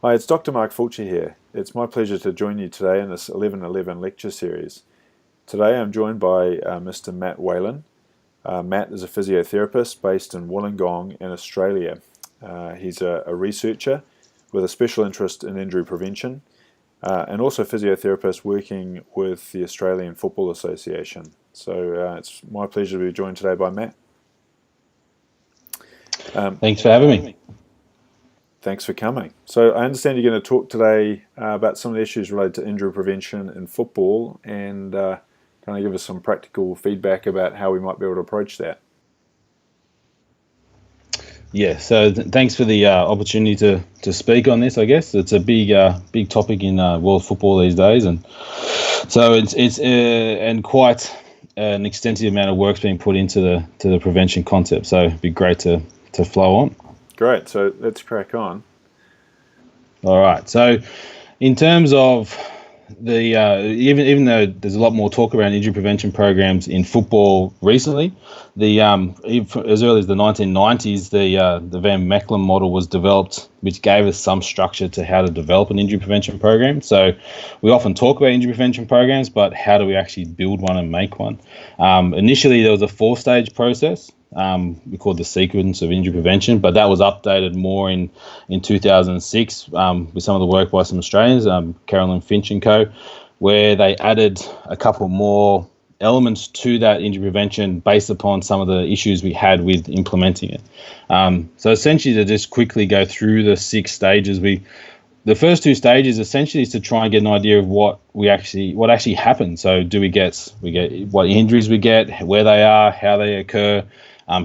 Hi, it's Dr. Mark Fulci here. It's my pleasure to join you today in this 11:11 lecture series. Today I'm joined by Mr. Matt Whalan. Matt is a physiotherapist based in Wollongong in Australia. He's a researcher with a special interest in injury prevention and also a physiotherapist working with the Australian Football Association. So it's my pleasure to be joined today by Matt. Thanks for having me. Thanks for coming. So I understand you're going to talk today about some of the issues related to injury prevention in football and kind of give us some practical feedback about how we might be able to approach that. Yeah, so thanks for the opportunity to speak on this. I guess it's a big topic in world football these days, and so it's and quite an extensive amount of work's being put into the prevention concept. So it'd be great to flow on. Great, so let's crack on. All right, so in terms of the even though there's a lot more talk around injury prevention programs in football recently, as early as the 1990s, the Van Mechelen model was developed, which gave us some structure to how to develop an injury prevention program. So we often talk about injury prevention programs, but how do we actually build one and make one? Initially, there was a 4-stage process. We called the sequence of injury prevention, but that was updated more in 2006 with some of the work by some Australians, Carolyn Finch and co, where they added a couple more elements to that injury prevention based upon some of the issues we had with implementing it. So essentially, to just quickly go through the 6 stages, the first 2 stages essentially is to try and get an idea of what actually happens. So do we get what injuries we get, where they are, how they occur,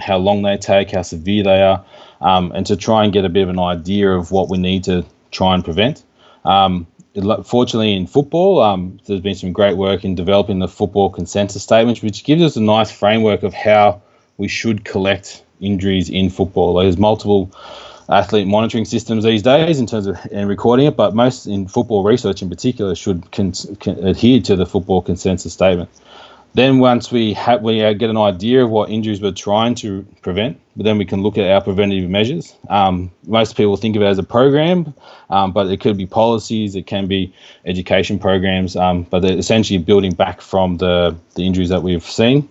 how long they take, how severe they are, and to try and get a bit of an idea of what we need to try and prevent. Fortunately, in football, there's been some great work in developing the football consensus statement, which gives us a nice framework of how we should collect injuries in football. There's multiple athlete monitoring systems these days in terms of and recording it, but most in football research in particular should adhere to the football consensus statement. Then once we get an idea of what injuries we're trying to prevent, then we can look at our preventative measures. Most people think of it as a program, but it could be policies, it can be education programs, but they're essentially building back from the injuries that we've seen.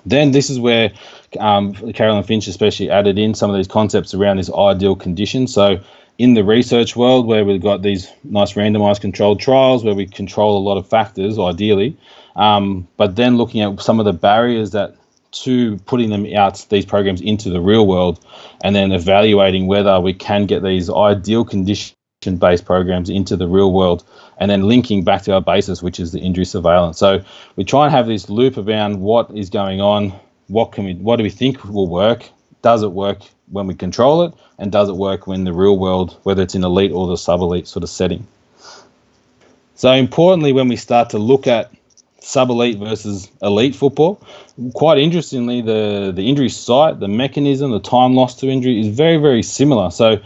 Then this is where Carolyn Finch especially added in some of these concepts around this ideal condition. So in the research world, where we've got these nice randomized controlled trials where we control a lot of factors, ideally, but then looking at some of the barriers to putting them out, these programs into the real world, and then evaluating whether we can get these ideal condition-based programs into the real world, and then linking back to our basis, which is the injury surveillance. So we try and have this loop around what is going on, what do we think will work, does it work when we control it, and does it work when the real world, whether it's in elite or the sub-elite sort of setting. So importantly, when we start to look at sub-elite versus elite football, quite interestingly, the injury site, the mechanism, the time lost to injury is very, very similar. So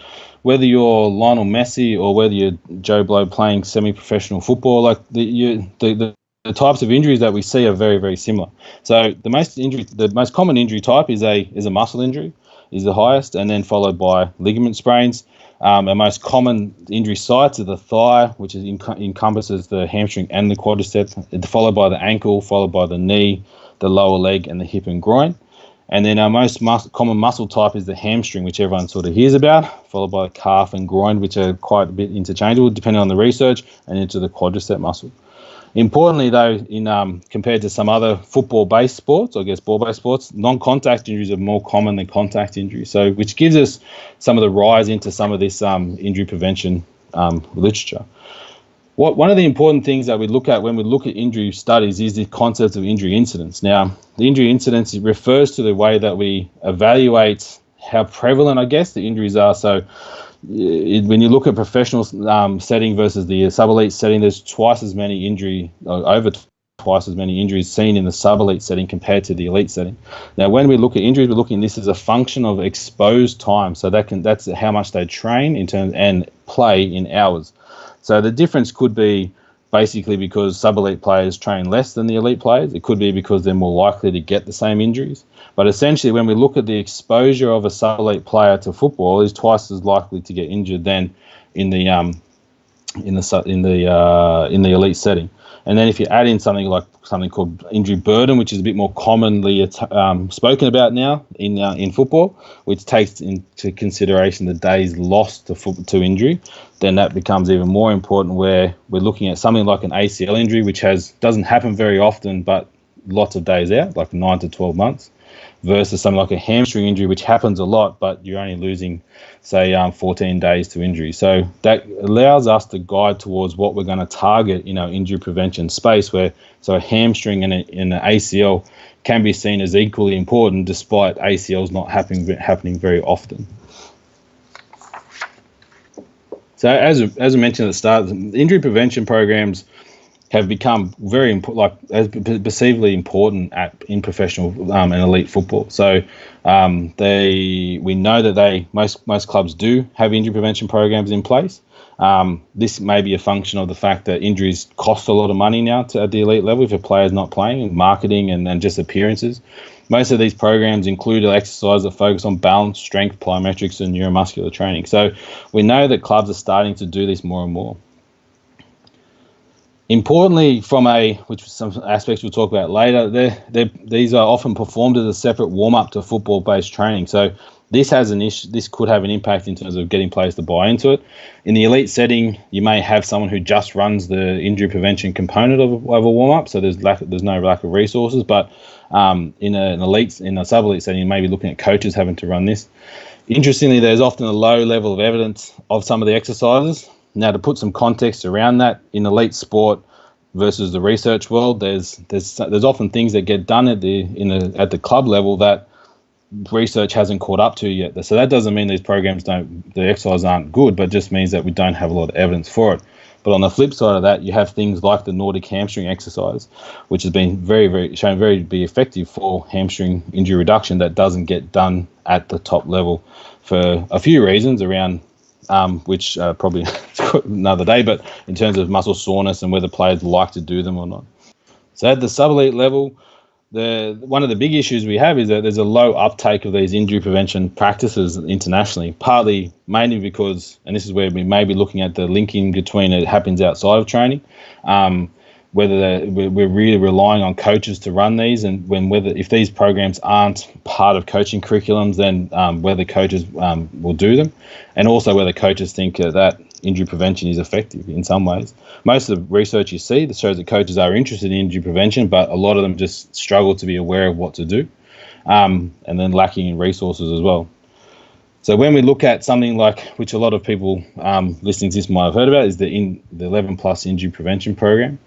whether you're Lionel Messi or whether you're Joe Blow playing semi-professional football, like the types of injuries that we see are very, very similar. So the most common injury type is a muscle injury, is the highest, and then followed by ligament sprains. Our most common injury sites are the thigh, which encompasses the hamstring and the quadricep, followed by the ankle, followed by the knee, the lower leg, and the hip and groin. And then our most common muscle type is the hamstring, which everyone sort of hears about, followed by the calf and groin, which are quite a bit interchangeable depending on the research, and into the quadricep muscle. Importantly, though, compared to some other football-based sports, I guess ball-based sports, non-contact injuries are more common than contact injuries. So, which gives us some of the rise into some of this injury prevention literature. One of the important things that we look at when we look at injury studies is the concept of injury incidence. Now, the injury incidence refers to the way that we evaluate how prevalent, I guess, the injuries are. So, when you look at professional setting versus the sub-elite setting, there's over twice as many injuries seen in the sub-elite setting compared to the elite setting. Now, when we look at injuries, we're looking at this as a function of exposed time. So that's how much they train in terms and play in hours. So the difference could be basically because sub-elite players train less than the elite players. It could be because they're more likely to get the same injuries. But essentially, when we look at the exposure of a sub-elite player to football, is twice as likely to get injured than in the elite setting. And then if you add in something called injury burden, which is a bit more commonly spoken about now in football, which takes into consideration the days lost to injury, then that becomes even more important, where we're looking at something like an ACL injury, which doesn't happen very often, but lots of days out, like 9 to 12 months, versus something like a hamstring injury, which happens a lot, but you're only losing, say, 14 days to injury. So that allows us to guide towards what we're going to target in our injury prevention space, so a hamstring and an ACL can be seen as equally important, despite ACLs not happening very often. So as I mentioned at the start, injury prevention programs have become very important, perceivably important in professional and elite football. So we know that most clubs do have injury prevention programs in place. This may be a function of the fact that injuries cost a lot of money now at the elite level if a player's not playing, marketing and just appearances. Most of these programs include exercises that focus on balance, strength, plyometrics, and neuromuscular training. So we know that clubs are starting to do this more and more. Importantly, which some aspects we'll talk about later, these are often performed as a separate warm-up to football-based training. So this could have an impact in terms of getting players to buy into it. In the elite setting, you may have someone who just runs the injury prevention component of a warm-up, so there's no lack of resources. But in a sub-elite setting, you may be looking at coaches having to run this. Interestingly, there's often a low level of evidence of some of the exercises. Now, to put some context around that, in elite sport versus the research world, there's often things that get done at the club level that research hasn't caught up to yet. So that doesn't mean the exercises aren't good, but just means that we don't have a lot of evidence for it. But on the flip side of that, you have things like the Nordic hamstring exercise, which has been shown to be effective for hamstring injury reduction, that doesn't get done at the top level for a few reasons around. Which probably another day, but in terms of muscle soreness and whether players like to do them or not. So at the sub-elite level, one of the big issues we have is that there's a low uptake of these injury prevention practices internationally, mainly because, and this is where we may be looking at the linking between it happens outside of training, whether we're really relying on coaches to run these, and if these programs aren't part of coaching curriculums, then whether coaches will do them, and also whether coaches think that injury prevention is effective in some ways. Most of the research you see that shows that coaches are interested in injury prevention, but a lot of them just struggle to be aware of what to do, and then lacking in resources as well. So when we look at something like, which a lot of people listening to this might have heard about, is the 11 Plus Injury Prevention Program.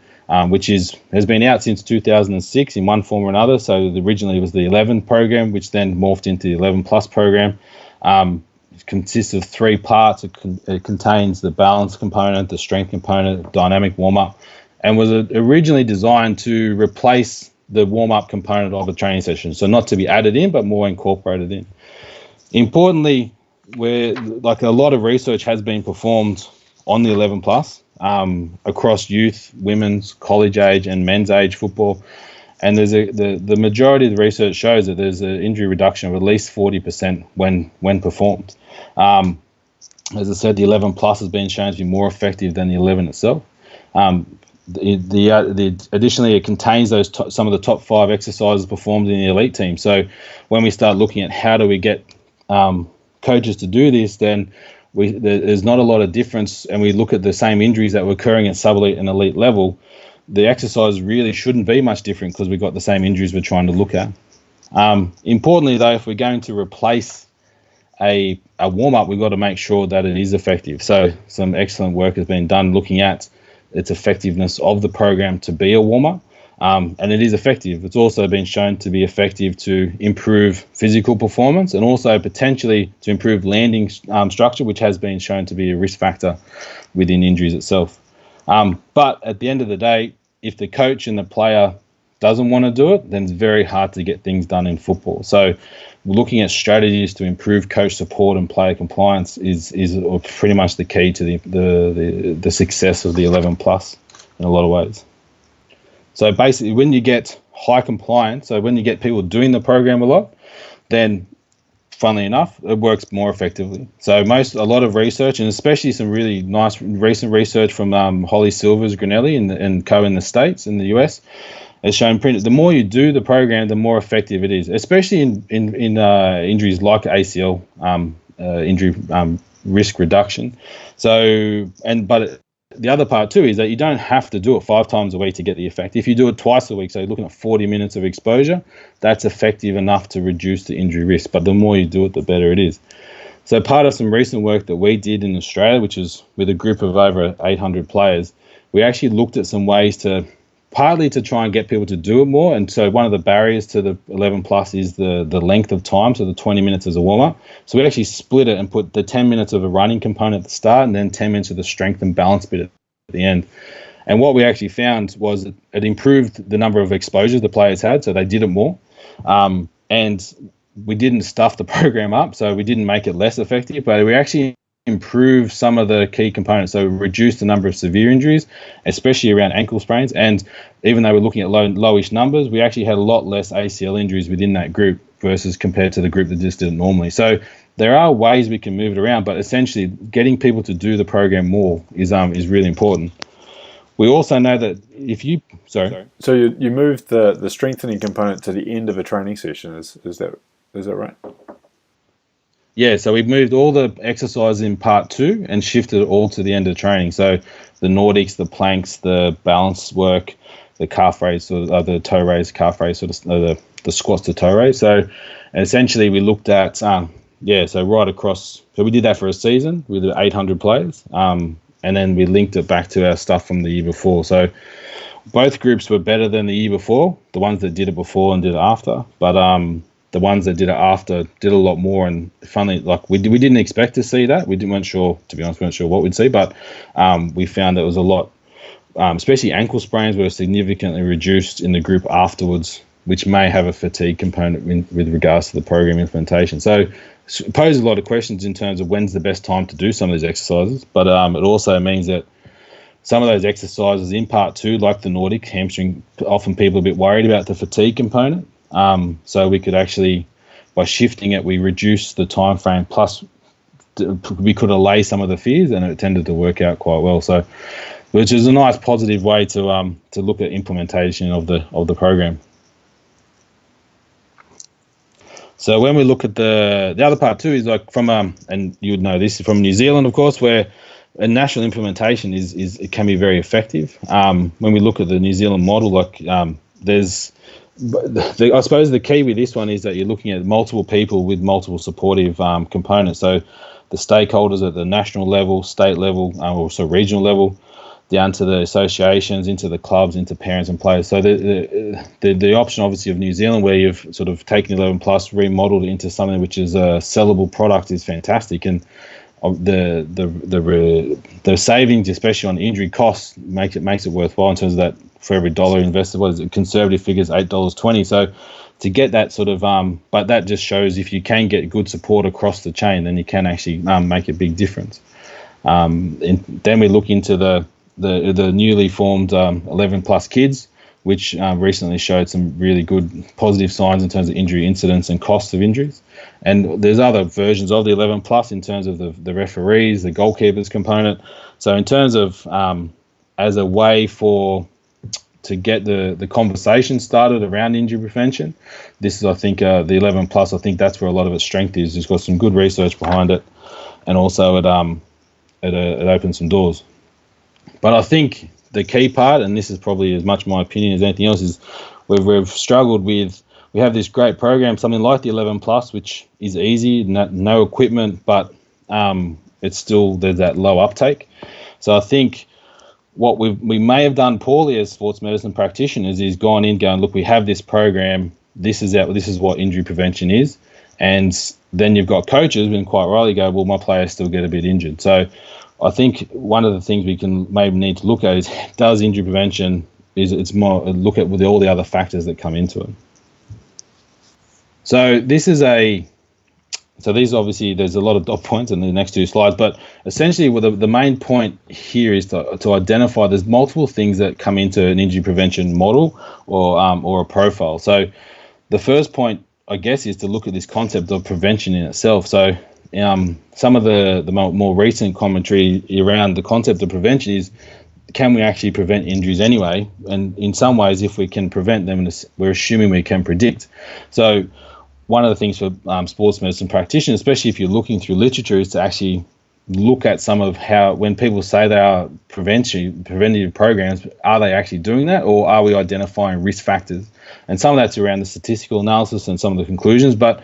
Which has been out since 2006 in one form or another. So originally it was the 11 program, which then morphed into the 11 Plus program. It consists of 3 parts. It contains the balance component, the strength component, dynamic warm-up, and was originally designed to replace the warm-up component of a training session. So not to be added in, but more incorporated in. Importantly, a lot of research has been performed on the 11 Plus. Across youth, women's, college age, and men's age football, and the majority of the research shows that there's an injury reduction of at least 40% when performed. As I said, the 11 Plus has been shown to be more effective than the 11 itself. Additionally, it contains some of the top 5 exercises performed in the elite team. So when we start looking at how do we get coaches to do this, then there's not a lot of difference, and we look at the same injuries that were occurring at sub-elite and elite level. The exercise really shouldn't be much different because we've got the same injuries we're trying to look at. Importantly, though, if we're going to replace a warm-up, we've got to make sure that it is effective. So some excellent work has been done looking at its effectiveness of the program to be a warm-up. And it is effective. It's also been shown to be effective to improve physical performance and also potentially to improve landing structure, which has been shown to be a risk factor within injuries itself. But at the end of the day, if the coach and the player doesn't want to do it, then it's very hard to get things done in football. So looking at strategies to improve coach support and player compliance is pretty much the key to the success of the 11 Plus in a lot of ways. So basically, when you get high compliance, so when you get people doing the program a lot, then funnily enough, it works more effectively. So a lot of research, and especially some really nice recent research from Holly Silvers, Granelli, and co in the States, in the US, has shown the more you do the program, the more effective it is, especially in injuries like ACL injury risk reduction. So, the other part too is that you don't have to do it 5 times a week to get the effect. If you do it twice a week, so you're looking at 40 minutes of exposure, that's effective enough to reduce the injury risk. But the more you do it, the better it is. So part of some recent work that we did in Australia, which is with a group of over 800 players, we actually looked at some ways to partly to try and get people to do it more. And so one of the barriers to the 11 plus is the length of time, so the 20 minutes as a warm-up. So we actually split it and put the 10 minutes of a running component at the start and then 10 minutes of the strength and balance bit at the end. And what we actually found was it improved the number of exposures the players had, so they did it more. And we didn't stuff the program up, so we didn't make it less effective, but we actually improve some of the key components, so reduce the number of severe injuries, especially around ankle sprains. And even though we're looking at lowish numbers, we actually had a lot less ACL injuries within that group versus compared to the group that just did it normally. So there are ways we can move it around, but essentially getting people to do the program more is really important. We also know that if you so you moved the strengthening component to the end of a training session. Is that right? Yeah, so we've moved all the exercises in part 2 and shifted it all to the end of training. So the Nordics, the planks, the balance work, the calf raise, or the toe raise, calf raise, sort of the squats to toe raise. So essentially we looked at, so right across, so we did that for a season with 800 players, and then we linked it back to our stuff from the year before. So both groups were better than the year before, the ones that did it before and did it after, but the ones that did it after did a lot more. And funnily, like we didn't expect to see that. Weren't sure, to be honest, we weren't sure what we'd see, but we found that it was a lot, especially ankle sprains were significantly reduced in the group afterwards, which may have a fatigue component with regards to the program implementation. So it poses a lot of questions in terms of when's the best time to do some of these exercises, but it also means that some of those exercises in part 2, like the Nordic hamstring, often people are a bit worried about the fatigue component. So we could actually, by shifting it, we reduce the time frame, plus we could allay some of the fears, and it tended to work out quite well. So, which is a nice positive way to look at implementation of the program. So when we look at the other part too is like from and you would know this from New Zealand, of course, where a national implementation is it can be very effective. When we look at the New Zealand model, like I suppose the key with this one is that you're looking at multiple people with multiple supportive components. So the stakeholders at the national level, state level, also regional level, down to the associations, into the clubs, into parents and players. So the option obviously of New Zealand, where you've sort of taken 11 plus, remodeled it into something which is a sellable product, is fantastic. And the savings, especially on injury costs, makes it worthwhile in terms of that. For every dollar invested, what is it? Conservative figures $8.20. So to get that sort of, but that just shows if you can get good support across the chain, then you can actually make a big difference. And then we look into the newly formed 11 plus kids, which recently showed some really good positive signs in terms of injury incidence and costs of injuries. And there's other versions of the 11 plus in terms of the referees, the goalkeepers component. So in terms of as a way to get the conversation started around injury prevention, this is, I think, the 11 plus. I think that's where a lot of its strength is. It's got some good research behind it, and also it opens some doors. But I think the key part, and this is probably as much my opinion as anything else, is we've struggled with. We have this great program, something like the 11 plus, which is easy, no equipment, but it's still there's that low uptake. So I think what we may have done poorly as sports medicine practitioners is gone in going, look, we have this program, this is what injury prevention is, and then you've got coaches and quite rightly go, well, my players still get a bit injured. So I think one of the things we can maybe need to look at is, does injury prevention, it's more look at with all the other factors that come into it. So these obviously, there's a lot of dot points in the next 2 slides, but essentially the main point here is to identify there's multiple things that come into an injury prevention model or a profile. So the first point I guess, is to look at this concept of prevention in itself. So some of the more recent commentary around the concept of prevention is, can we actually prevent injuries anyway? And in some ways, if we can prevent them, we're assuming we can predict. So one of the things for sports medicine practitioners, especially if you're looking through literature, is to actually look at some of how, when people say they are preventative programs, are they actually doing that, or are we identifying risk factors? And some of that's around the statistical analysis and some of the conclusions, but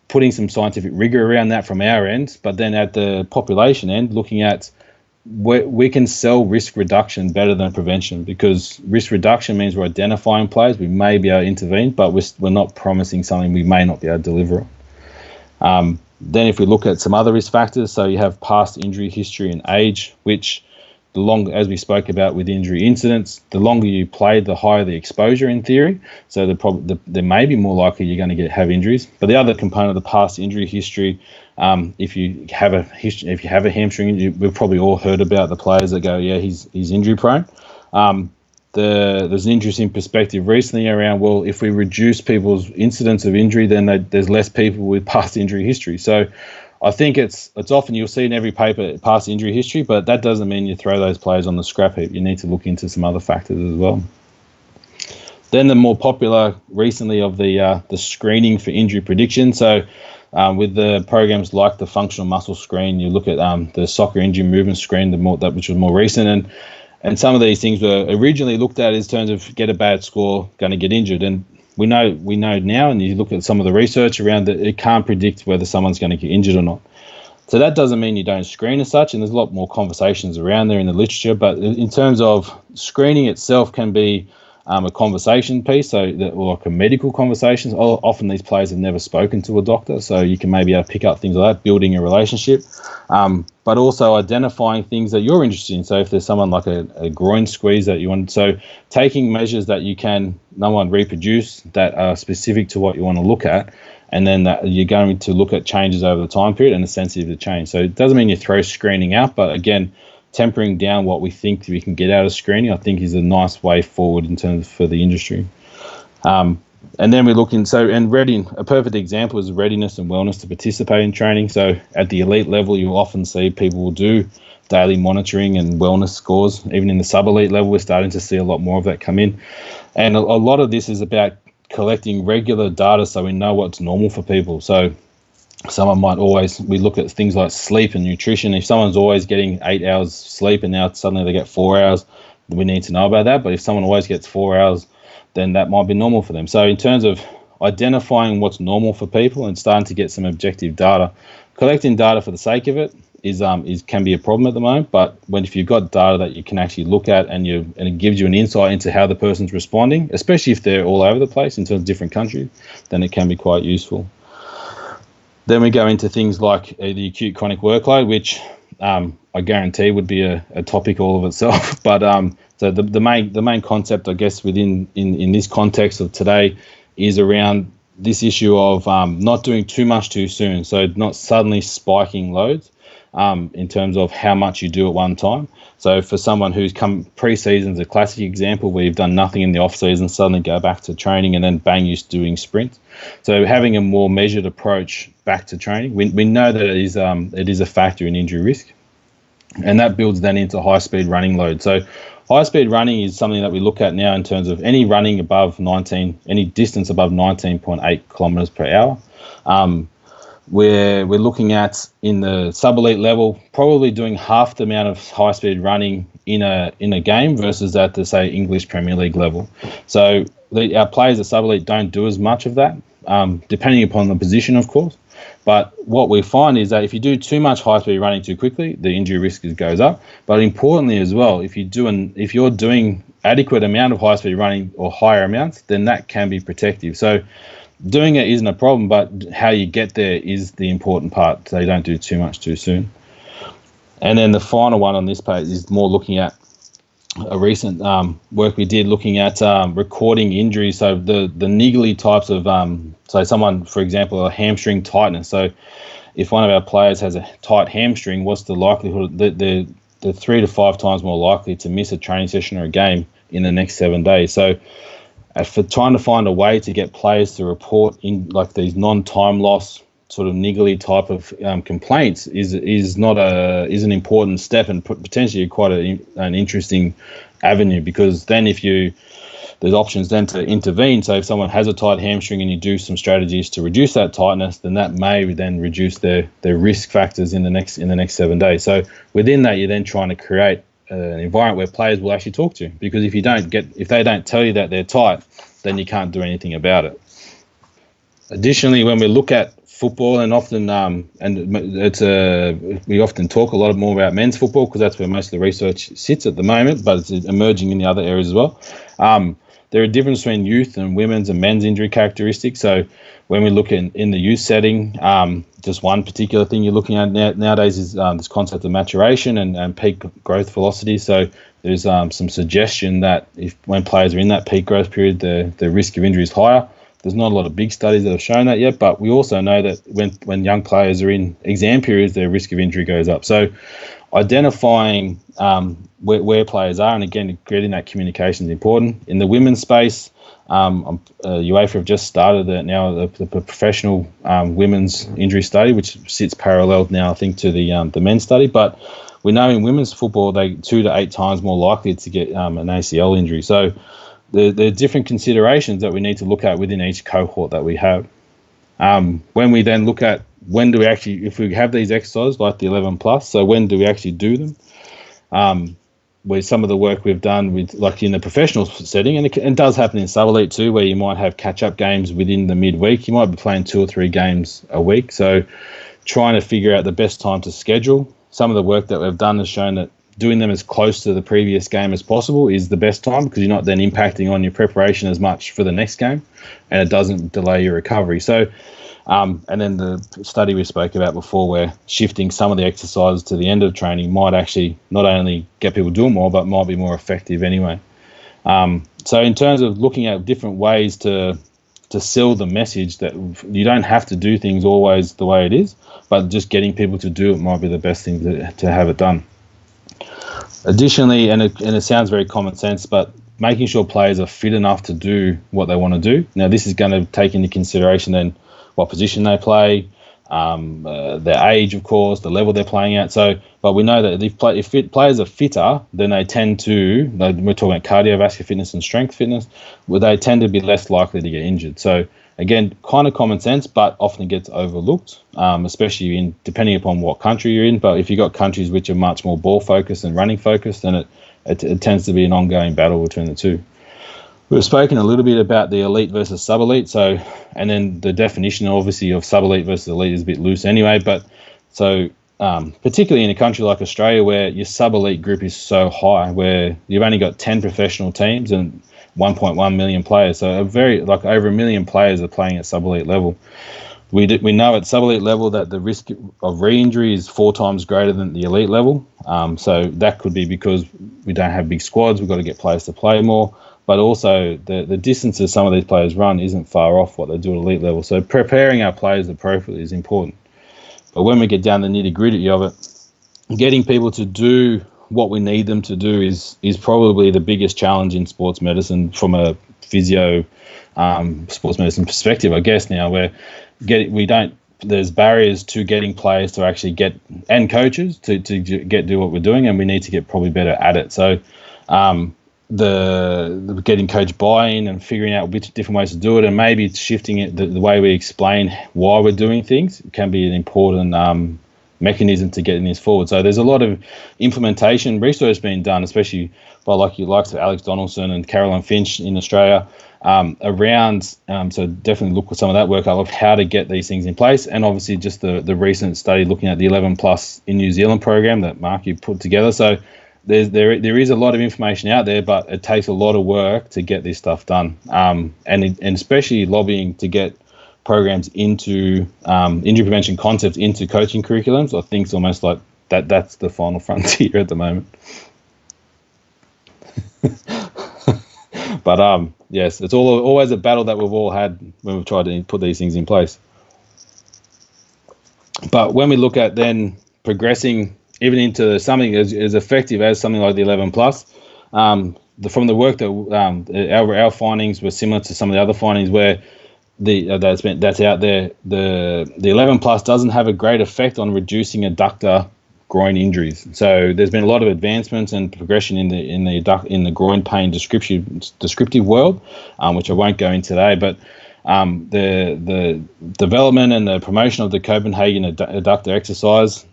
putting some scientific rigor around that from our end. But then at the population end, looking at we can sell risk reduction better than prevention, because risk reduction means we're identifying players, we may be able to intervene, but we're not promising something we may not be able to deliver on. Then if we look at some other risk factors, so you have past injury history and age, which the longer, as we spoke about with injury incidents, the longer you play, the higher the exposure in theory. So there may be more likely you're going to have injuries. But the other component of the past injury history, if you have a hamstring injury, we've probably all heard about the players that go, yeah, he's injury prone. There's an interesting perspective recently around, well, if we reduce people's incidence of injury, then there's less people with past injury history. So I think it's often, you'll see in every paper past injury history, but that doesn't mean you throw those players on the scrap heap. You need to look into some other factors as well. Then the more popular recently of the screening for injury prediction. So with the programs like the functional muscle screen, you look at the soccer injury movement screen, which was more recent, and some of these things were originally looked at as terms of get a bad score, going to get injured. And we know now, and you look at some of the research around that, it can't predict whether someone's going to get injured or not. So that doesn't mean you don't screen as such, and there's a lot more conversations around there in the literature. But in terms of screening itself, can be a conversation piece, or like a medical conversation. Often these players have never spoken to a doctor, so you can maybe pick up things like that, building a relationship, but also identifying things that you're interested in. So if there's someone like a groin squeeze that you want, so taking measures that you can, number one, reproduce that are specific to what you want to look at, and then that you're going to look at changes over the time period and are sensitive to change. So it doesn't mean you throw screening out, but again, tempering down what we think we can get out of screening, I think, is a nice way forward in terms for the industry. And then we look in, a perfect example is readiness and wellness to participate in training. So at the elite level, you often see people will do daily monitoring and wellness scores. Even in the sub-elite level, we're starting to see a lot more of that come in. And a lot of this is about collecting regular data so we know what's normal for people. So someone might we look at things like sleep and nutrition. If someone's always getting 8 hours sleep and now suddenly they get 4 hours, we need to know about that. But if someone always gets 4 hours, then that might be normal for them. So in terms of identifying what's normal for people and starting to get some objective data, collecting data for the sake of it can be a problem at the moment. But if you've got data that you can actually look at and it gives you an insight into how the person's responding, especially if they're all over the place in terms of different countries, then it can be quite useful. Then we go into things like the acute chronic workload, which I guarantee would be a topic all of itself. But so the main concept, I guess, in this context of today is around this issue of not doing too much too soon. So not suddenly spiking loads in terms of how much you do at one time. So for someone who's come pre-season is a classic example where you've done nothing in the off season, suddenly go back to training and then bang, you're doing sprints. So having a more measured approach back to training, we know that it is a factor in injury risk, and that builds then into high-speed running load. So high-speed running is something that we look at now in terms of any running above any distance above 19.8 kilometers per hour. We're looking at, in the sub-elite level, probably doing half the amount of high-speed running in a game versus at the, say, English Premier League level. So our players at sub-elite don't do as much of that, depending upon the position, of course. But what we find is that if you do too much high-speed running too quickly, the injury risk goes up. But importantly as well, if you're doing adequate amount of high-speed running or higher amounts, then that can be protective. So doing it isn't a problem, but how you get there is the important part, so you don't do too much too soon. And then the final one on this page is more looking at a recent work we did looking at recording injuries. So the niggly types of, so someone, for example, a hamstring tightness. So if one of our players has a tight hamstring, what's the likelihood that they're 3 to 5 times more likely to miss a training session or a game in the next 7 days? So for trying to find a way to get players to report in like these non-time loss sort of niggly type of complaints is an important step, and potentially quite an interesting avenue, because then there's options then to intervene. So if someone has a tight hamstring and you do some strategies to reduce that tightness, then that may then reduce their risk factors in the next 7 days. So within that, you're then trying to create an environment where players will actually talk to you, because if they don't tell you that they're tight, then you can't do anything about it. Additionally, when we look at football, and often we often talk a lot more about men's football because that's where most of the research sits at the moment, but it's emerging in the other areas as well. There are differences between youth and women's and men's injury characteristics. So when we look in the youth setting, just one particular thing you're looking at nowadays is this concept of maturation and peak growth velocity. So there's some suggestion that when players are in that peak growth period, the risk of injury is higher. There's not a lot of big studies that have shown that yet, but we also know that when young players are in exam periods, their risk of injury goes up. So identifying where players are, and again, getting that communication is important. In the women's space, UEFA have just started the professional women's injury study, which sits parallel now, I think, to the men's study. But we know in women's football, they're 2 to 8 times more likely to get an ACL injury. So there are different considerations that we need to look at within each cohort that we have. When we then look at when do we actually, if we have these exercises like the 11 plus, so when do we actually do them? Where some of the work we've done with, like in the professional setting, and it does happen in sub-elite too, where you might have catch-up games within the midweek. You might be playing 2 or 3 games a week. So trying to figure out the best time to schedule. Some of the work that we've done has shown that doing them as close to the previous game as possible is the best time, because you're not then impacting on your preparation as much for the next game, and it doesn't delay your recovery. So, and then the study we spoke about before, where shifting some of the exercises to the end of training might actually not only get people doing more, but might be more effective anyway. So in terms of looking at different ways to sell the message that you don't have to do things always the way it is, but just getting people to do it might be the best thing to have it done. Additionally, and it sounds very common sense, but making sure players are fit enough to do what they want to do. Now, this is going to take into consideration then what position they play, their age, of course, the level they're playing at. So, but we know that if players are fitter, then they tend to, we're talking about cardiovascular fitness and strength fitness, where they tend to be less likely to get injured. So, again, kind of common sense, but often gets overlooked, especially depending upon what country you're in. But if you've got countries which are much more ball focused and running focused, then it tends to be an ongoing battle between the two. We've spoken a little bit about the elite versus sub-elite. So, and then the definition, obviously, of sub-elite versus elite is a bit loose anyway. But so, particularly in a country like Australia, where your sub-elite group is so high, where you've only got 10 professional teams and 1.1 million players. So over 1 million players are playing at sub-elite level. We know at sub-elite level that the risk of re-injury is 4 times greater than the elite level. So that could be because we don't have big squads. We've got to get players to play more. But also the distances some of these players run isn't far off what they do at elite level. So preparing our players appropriately is important. But when we get down the nitty-gritty of it, getting people to do what we need them to do is probably the biggest challenge in sports medicine from a physio sports medicine perspective, I guess, now, where there's barriers to getting players to actually get, and coaches to do what we're doing, and we need to get probably better at it. So the getting coach buy-in and figuring out which different ways to do it, and maybe shifting it, the way we explain why we're doing things can be an important mechanism to getting this forward. So there's a lot of implementation research being done, especially by likes of Alex Donaldson and Caroline Finch in Australia, around, so definitely look at some of that work of how to get these things in place. And obviously just the recent study looking at the 11 plus in New Zealand program that Mark, you put together. So there is a lot of information out there, but it takes a lot of work to get this stuff done, and especially lobbying to get programs into injury prevention concepts into coaching curriculums. I think it's almost like that's the final frontier at the moment. But yes, it's always a battle that we've all had when we've tried to put these things in place. But when we look at then progressing even into something as effective as something like the 11 plus, from the work that our findings were similar to some of the other findings where that's out there. The 11 plus doesn't have a great effect on reducing adductor groin injuries. So there's been a lot of advancements and progression in the groin pain descriptive world, which I won't go into today. But the development and the promotion of the Copenhagen adductor exercise,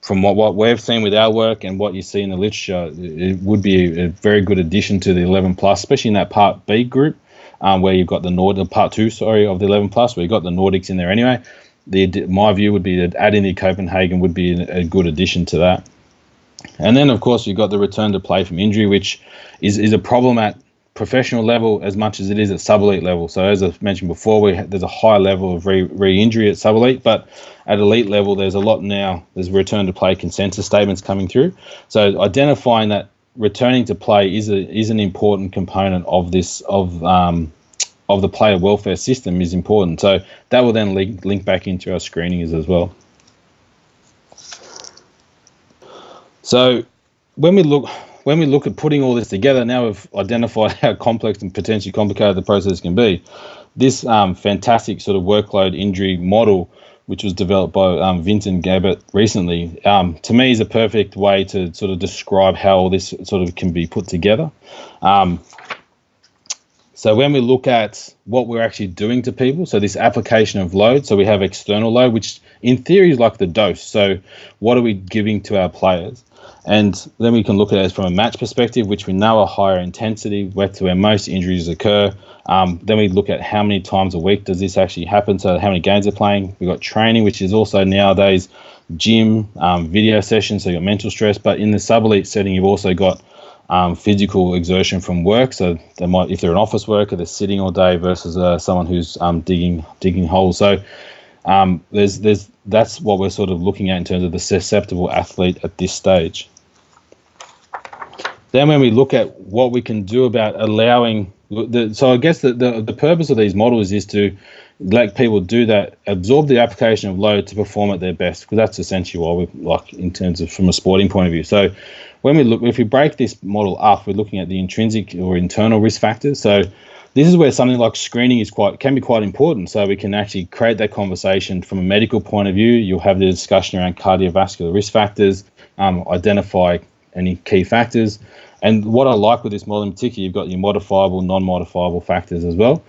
from what we've seen with our work and what you see in the literature, it would be a very good addition to the 11 plus, especially in that Part B group, where you've got Part 2, of the 11 plus, where you've got the Nordics in there anyway. My view would be that adding the Copenhagen would be a good addition to that. And then, of course, you've got the return to play from injury, which is a problem at professional level as much as it is at sub-elite level. So as I mentioned before, there's a high level of re-injury at sub-elite, but at elite level, there's a lot now. There's return to play consensus statements coming through. So identifying that returning to play is an important component of this of the player welfare system is important. So that will then link back into our screenings as well. So when we look at putting all this together, now we've identified how complex and potentially complicated the process can be. This fantastic sort of workload injury model, which was developed by Vincent Gabbett recently, to me is a perfect way to sort of describe how all this sort of can be put together. So when we look at what we're actually doing to people, so this application of load, so we have external load, which in theory is like the dose. So what are we giving to our players? And then we can look at it from a match perspective, which we know a higher intensity, where most injuries occur. Then we look at how many times a week does this actually happen, so how many games they're playing. We've got training, which is also nowadays gym, video sessions, so you've got mental stress. But in the sub-elite setting, you've also got physical exertion from work. So they might, if they're an office worker, they're sitting all day versus someone who's digging holes. So that's what we're sort of looking at in terms of the susceptible athlete at this stage. Then when we look at what we can do about allowing, so I guess the purpose of these models is to let people do that, absorb the application of load to perform at their best, because that's essentially what we like in terms of from a sporting point of view. So if we break this model up, we're looking at the intrinsic or internal risk factors. So this is where something like screening can be quite important. So we can actually create that conversation from a medical point of view. You'll have the discussion around cardiovascular risk factors, identify any key factors. And what I like with this model in particular, you've got your modifiable, non-modifiable factors as well.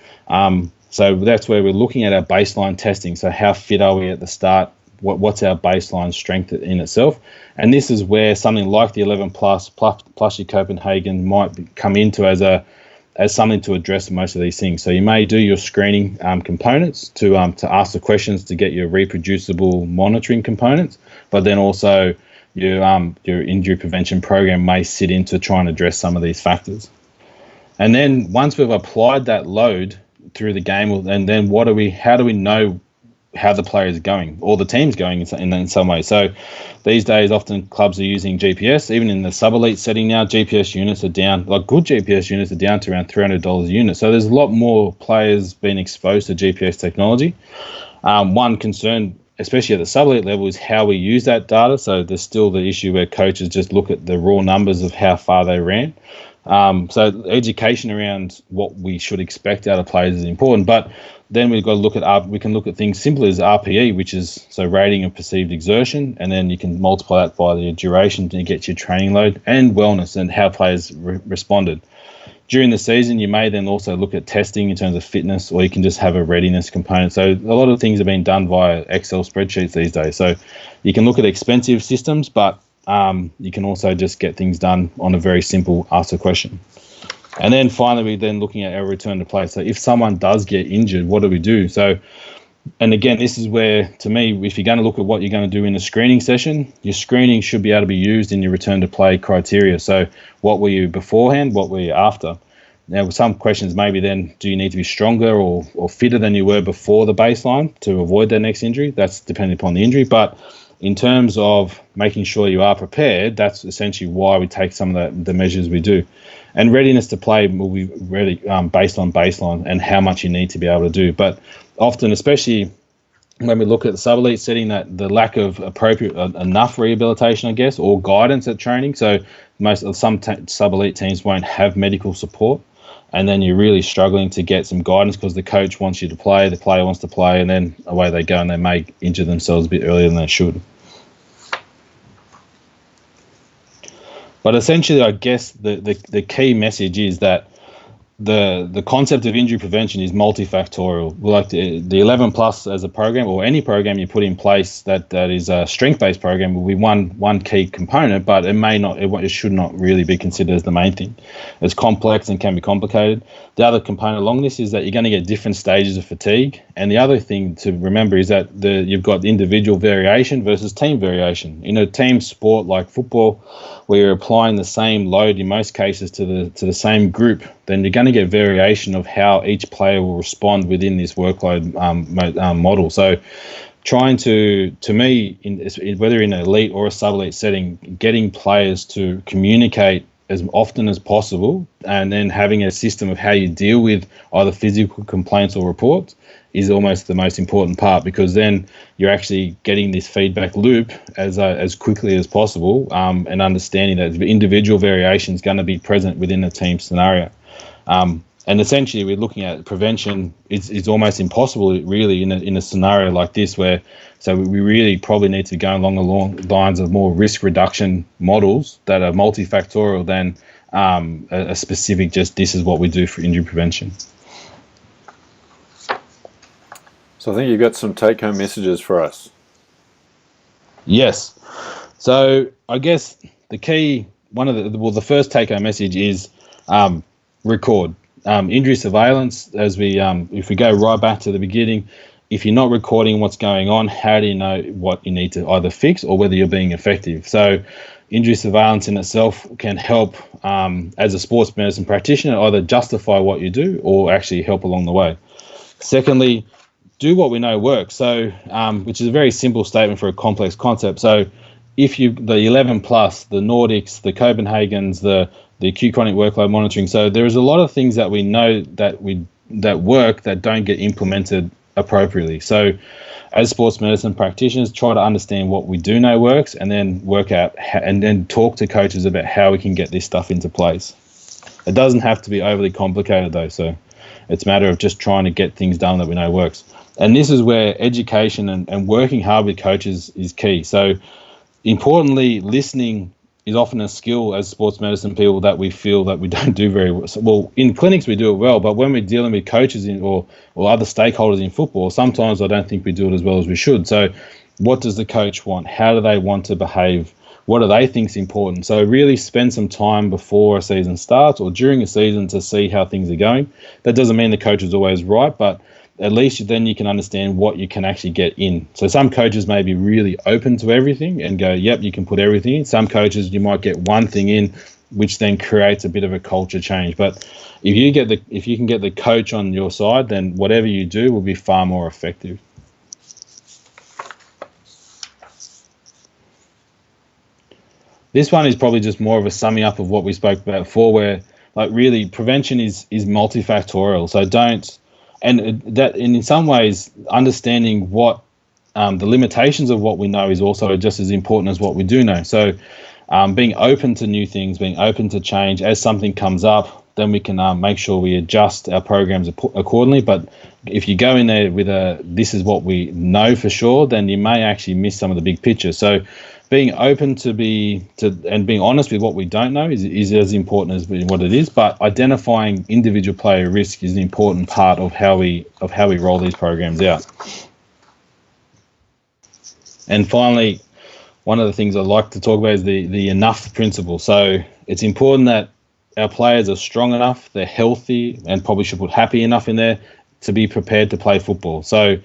So that's where we're looking at our baseline testing. So how fit are we at the start? What's our baseline strength in itself? And this is where something like the 11 plus your Copenhagen might come into as something to address most of these things. So you may do your screening components to ask the questions to get your reproducible monitoring components, but then also your injury prevention program may sit into try and address some of these factors. And then once we've applied that load through the game, and then how do we know how the player is going or the team's going in some way? So these days, often clubs are using GPS. Even in the sub-elite setting now, GPS units are down, like good GPS units are down to around $300 a unit. So there's a lot more players being exposed to GPS technology. One concern, especially at the sub-elite level, is how we use that data. So there's still the issue where coaches just look at the raw numbers of how far they ran. So education around what we should expect out of players is important. But then we can look at things simple as RPE, which is so rating of perceived exertion, and then you can multiply that by the duration to get your training load and wellness and how players responded. During the season, you may then also look at testing in terms of fitness, or you can just have a readiness component. So a lot of things are being done via Excel spreadsheets these days. So you can look at expensive systems, but you can also just get things done on a very simple ask a question. And then finally, we're then looking at our return to play. So if someone does get injured, what do we do? So, and again, this is where, to me, if you're going to look at what you're going to do in a screening session, your screening should be able to be used in your return to play criteria. So what were you beforehand? What were you after? Now, with some questions, maybe then, do you need to be stronger or fitter than you were before the baseline to avoid that next injury? That's dependent upon the injury. But in terms of making sure you are prepared, that's essentially why we take some of the measures we do. And readiness to play will be really based on baseline and how much you need to be able to do. But often, especially when we look at the sub-elite setting, that the lack of appropriate enough rehabilitation, I guess, or guidance at training. So some sub-elite teams won't have medical support, and then you're really struggling to get some guidance because the coach wants you to play, the player wants to play, and then away they go, and they may injure themselves a bit earlier than they should. But essentially, I guess the key message is that the concept of injury prevention is multifactorial. Like the 11 plus as a program, or any program you put in place that is a strength-based program, will be one key component, but it should not really be considered as the main thing. It's complex and can be complicated. The other component along this is that you're going to get different stages of fatigue, and the other thing to remember is that you've got individual variation versus team variation. In a team sport like football, where you're applying the same load in most cases to the same group, then you're going to get variation of how each player will respond within this workload model. So trying to me, whether in an elite or a sub-elite setting, getting players to communicate as often as possible, and then having a system of how you deal with either physical complaints or reports is almost the most important part, because then you're actually getting this feedback loop as quickly as possible, and understanding that the individual variation is going to be present within a team scenario. And essentially, we're looking at prevention. It's almost impossible, really, in a scenario like this, where so we really probably need to go along the lines of more risk reduction models that are multifactorial than a specific just this is what we do for injury prevention. So I think you've got some take-home messages for us. Yes. So I guess the first take-home message is record. Injury surveillance, as if we go right back to the beginning, if you're not recording what's going on, how do you know what you need to either fix or whether you're being effective? So injury surveillance in itself can help as a sports medicine practitioner either justify what you do or actually help along the way. Secondly, do what we know works. So, which is a very simple statement for a complex concept. So if the 11 plus, the Nordics, the Copenhagens, the acute chronic workload monitoring. So there is a lot of things that we know that work that don't get implemented appropriately. So as sports medicine practitioners, try to understand what we do know works, and then work out and then talk to coaches about how we can get this stuff into place. It doesn't have to be overly complicated though. So it's a matter of just trying to get things done that we know works. And this is where education and working hard with coaches is key. So importantly, listening is often a skill as sports medicine people that we feel that we don't do very well. Well, in clinics we do it well, but when we're dealing with coaches or other stakeholders in football, sometimes I don't think we do it as well as we should. So what does the coach want? How do they want to behave? What do they think is important? So really spend some time before a season starts or during a season to see how things are going. That doesn't mean the coach is always right, but at least then you can understand what you can actually get in. So some coaches may be really open to everything and go, yep, you can put everything in. Some coaches, you might get one thing in, which then creates a bit of a culture change. But if you can get the coach on your side, then whatever you do will be far more effective. This one is probably just more of a summing up of what we spoke about before, where like really prevention is multifactorial. So in some ways, understanding what the limitations of what we know is also just as important as what we do know. So being open to new things, being open to change as something comes up, then we can make sure we adjust our programs accordingly. But if you go in there with this is what we know for sure, then you may actually miss some of the big picture. So being open and being honest with what we don't know is as important as what it is. But identifying individual player risk is an important part of how we roll these programs out. And finally, one of the things I like to talk about is the enough principle. So it's important that our players are strong enough, they're healthy, and probably should put happy enough in there to be prepared to play football. So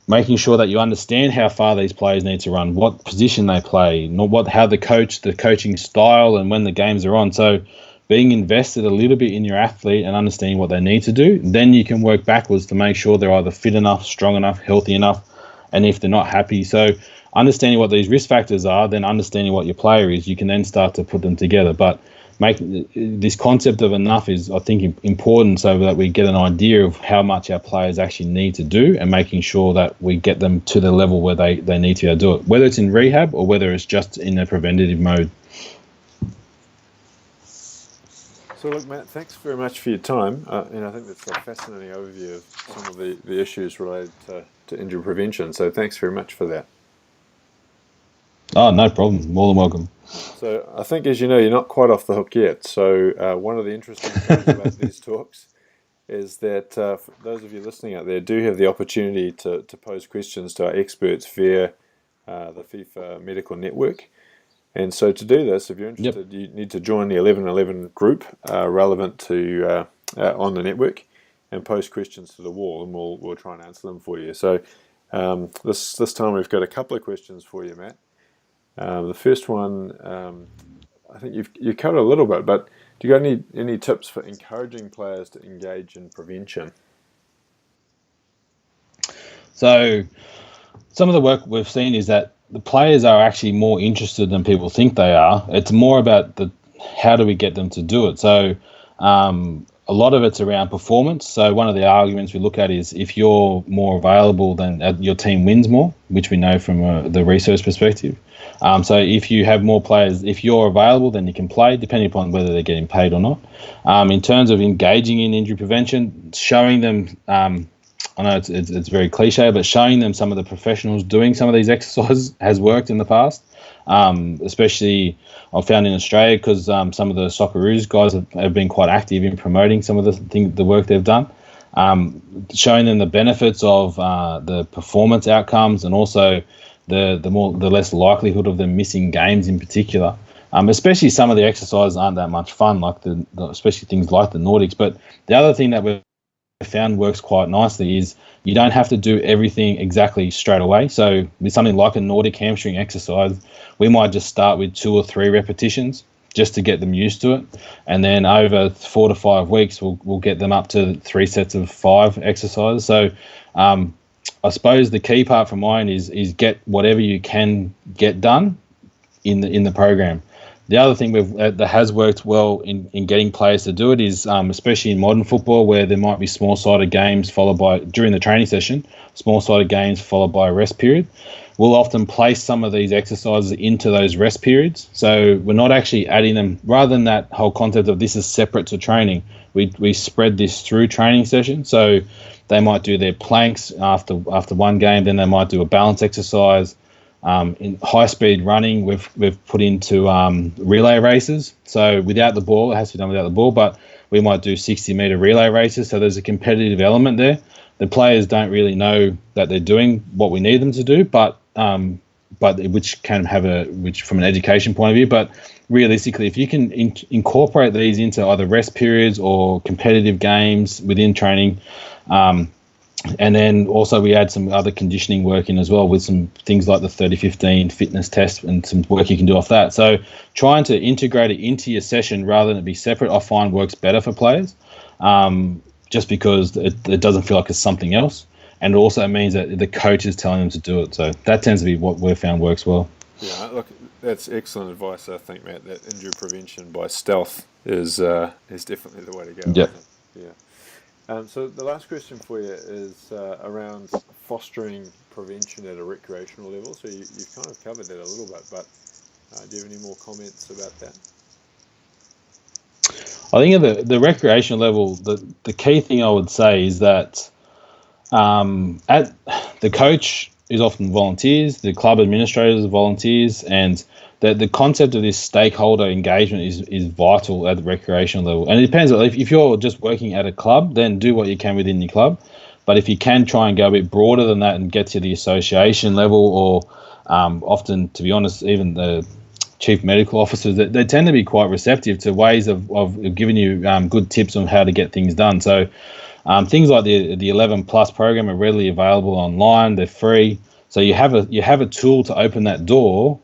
making sure that you understand how far these players need to run, what position they play, how the coaching style, and when the games are on. So being invested a little bit in your athlete and understanding what they need to do, then you can work backwards to make sure they're either fit enough, strong enough, healthy enough, and if they're not happy. So understanding what these risk factors are, then understanding what your player is, you can then start to put them together. But make this concept of enough is, I think, important so that we get an idea of how much our players actually need to do, and making sure that we get them to the level where they need to be able to do it, whether it's in rehab or whether it's just in a preventative mode. So look, Matt, thanks very much for your time. And I think that's a fascinating overview of some of the issues related to injury prevention. So thanks very much for that. Oh, no problem. More than welcome. So I think, as you know, you're not quite off the hook yet. So one of the interesting things about these talks is that for those of you listening out there do have the opportunity to pose questions to our experts via the FIFA Medical Network. And so to do this, if you're interested, you need to join the 1111 group relevant to on the network, and post questions to the wall, and we'll try and answer them for you. So this time we've got a couple of questions for you, Matt. The first one, I think you covered a little bit, but do you got any tips for encouraging players to engage in prevention? So some of the work we've seen is that the players are actually more interested than people think they are. It's more about how do we get them to do it. So a lot of it's around performance. So one of the arguments we look at is if you're more available, then your team wins more, which we know from the research perspective. So if you have more players, if you're available, then you can play, depending upon whether they're getting paid or not. In terms of engaging in injury prevention, showing them, I know it's very cliche, but showing them some of the professionals doing some of these exercises has worked in the past. Especially I've found in Australia, because some of the Socceroos guys have been quite active in promoting some of the work they've done, showing them the benefits of the performance outcomes, and also the less likelihood of them missing games in particular. Especially some of the exercises aren't that much fun, like especially things like the Nordics. But the other thing that we've found works quite nicely is you don't have to do everything exactly straight away. So with something like a Nordic hamstring exercise, we might just start with 2 or 3 repetitions just to get them used to it, and then over 4 to 5 weeks we'll get them up to 3 sets of 5 exercises. So I suppose the key part from mine is get whatever you can get done in the program. The other thing that has worked well in getting players to do it is, especially in modern football, where there might be small-sided games followed by, during the training session, small-sided games followed by a rest period. We'll often place some of these exercises into those rest periods. So we're not actually adding them, rather than that whole concept of this is separate to training, we spread this through training sessions. So they might do their planks after one game, then they might do a balance exercise. In high-speed running, we've put into relay races. So without the ball, it has to be done without the ball, but we might do 60-meter relay races. So there's a competitive element there. The players don't really know that they're doing what we need them to do, but which can have which from an education point of view. But realistically, if you can incorporate these into either rest periods or competitive games within training. And then also we add some other conditioning work in as well, with some things like the 30-15 fitness test and some work you can do off that. So trying to integrate it into your session rather than it be separate, I find works better for players, just because it doesn't feel like it's something else. And it also means that the coach is telling them to do it. So that tends to be what we've found works well. Yeah, look, that's excellent advice, I think, Matt, that injury prevention by stealth is definitely the way to go. Yep. Yeah. So the last question for you is around fostering prevention at a recreational level. So you've kind of covered that a little bit, but do you have any more comments about that? I think at the recreational level, the key thing I would say is that at the coach is often volunteers, the club administrators are volunteers, and the concept of this stakeholder engagement is vital at the recreational level. And it depends. If you're just working at a club, then do what you can within your club. But if you can try and go a bit broader than that and get to the association level, or often, to be honest, even the chief medical officers, they tend to be quite receptive to ways of giving you good tips on how to get things done. So things like the 11 Plus program are readily available online. They're free. So you have a tool to open that door.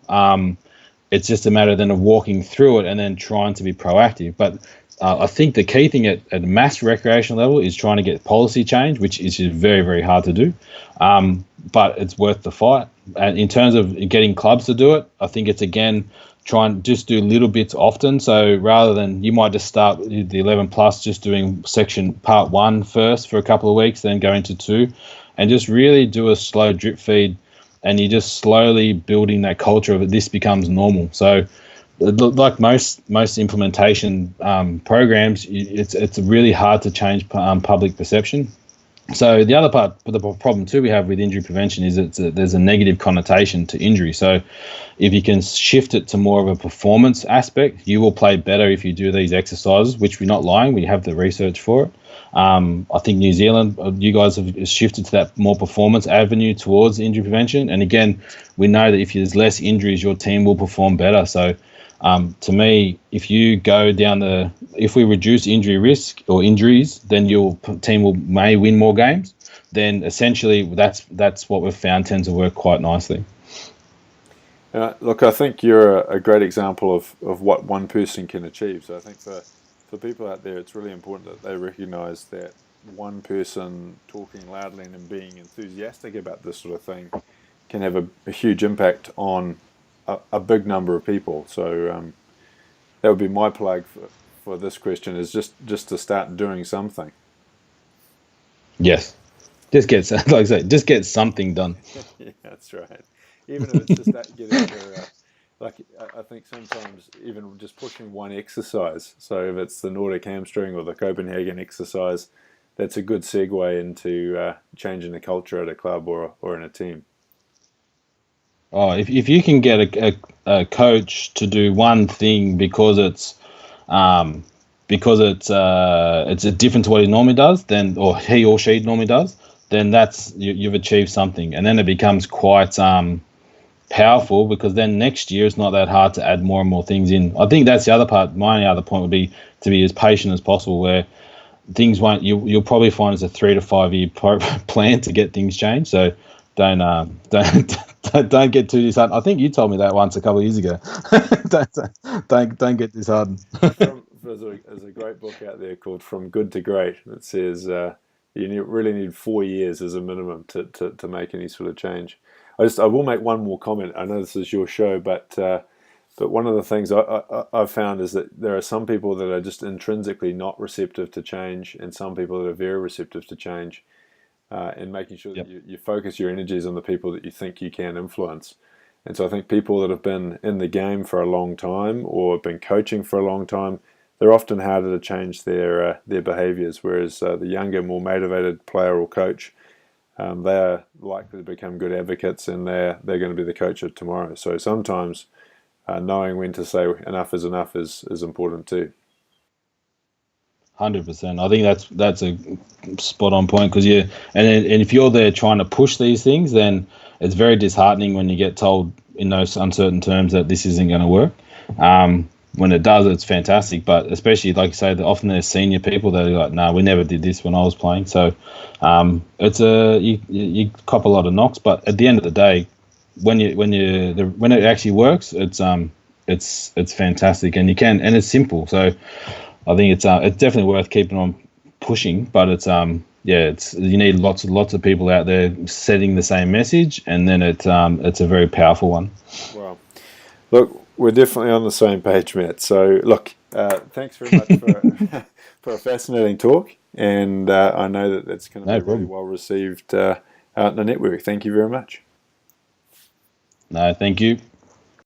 It's just a matter then of walking through it and then trying to be proactive. But I think the key thing at a mass recreational level is trying to get policy change, which is very, very hard to do. But it's worth the fight. And in terms of getting clubs to do it, I think it's, again, try and just do little bits often. So rather than, you might just start with the 11 plus, just doing section part 1 first for a couple of weeks, then go into 2, and just really do a slow drip feed, and you're just slowly building that culture of it. This becomes normal. So like most implementation programs, it's really hard to change public perception. So the other part, the problem too we have with injury prevention is there's a negative connotation to injury. So if you can shift it to more of a performance aspect, you will play better if you do these exercises, which we're not lying. We have the research for it. I think New Zealand, you guys have shifted to that more performance avenue towards injury prevention. And again, we know that if there's less injuries, your team will perform better. So to me, if you go down if we reduce injury risk or injuries, then your team may win more games. Then essentially that's what we've found tends to work quite nicely. Look, I think you're a great example of what one person can achieve. So I think for people out there, it's really important that they recognise that one person talking loudly and being enthusiastic about this sort of thing can have a huge impact on a big number of people. So that would be my plug for this question, is just to start doing something. Yes, just get like I say, just get something done. Yeah, that's right. Even if it's just getting over, like I think sometimes even just pushing one exercise. So if it's the Nordic hamstring or the Copenhagen exercise, that's a good segue into changing the culture at a club or in a team. Oh, if you can get a coach to do one thing because it's different to what he normally does, then, or he or she normally does, then you've achieved something. And then it becomes quite powerful, because then next year it's not that hard to add more and more things in. I think that's the other part. My other point would be to be as patient as possible, where things won't. You'll probably find it's a 3 to 5 year plan to get things changed. So don't get too disheartened. I think you told me that once a couple of years ago. don't get disheartened. There's a great book out there called From Good to Great that says really need 4 years as a minimum to make any sort of change. I will make one more comment. I know this is your show, but one of the things I've found is that there are some people that are just intrinsically not receptive to change, and some people that are very receptive to change. And making sure that you focus your energies on the people that you think you can influence. And so I think people that have been in the game for a long time or been coaching for a long time, they're often harder to change their behaviours, whereas the younger, more motivated player or coach, they are likely to become good advocates, and they're going to be the coach of tomorrow. So sometimes knowing when to say enough is important too. 100%. I think that's a spot on point, because and if you're there trying to push these things, then it's very disheartening when you get told in those uncertain terms that this isn't going to work. When it does, it's fantastic, but especially, like you say, often there's senior people that are like, "No, we never did this when I was playing." So it's you cop a lot of knocks, but at the end of the day, when it actually works, it's fantastic, and it's simple. So I think it's definitely worth keeping on pushing, but it's you need lots of people out there setting the same message, and then it's a very powerful one. Wow. Look, we're definitely on the same page, Matt. So look, thanks very much for a fascinating talk, and I know that that's going to be really well received out in the network. Thank you very much. No, thank you.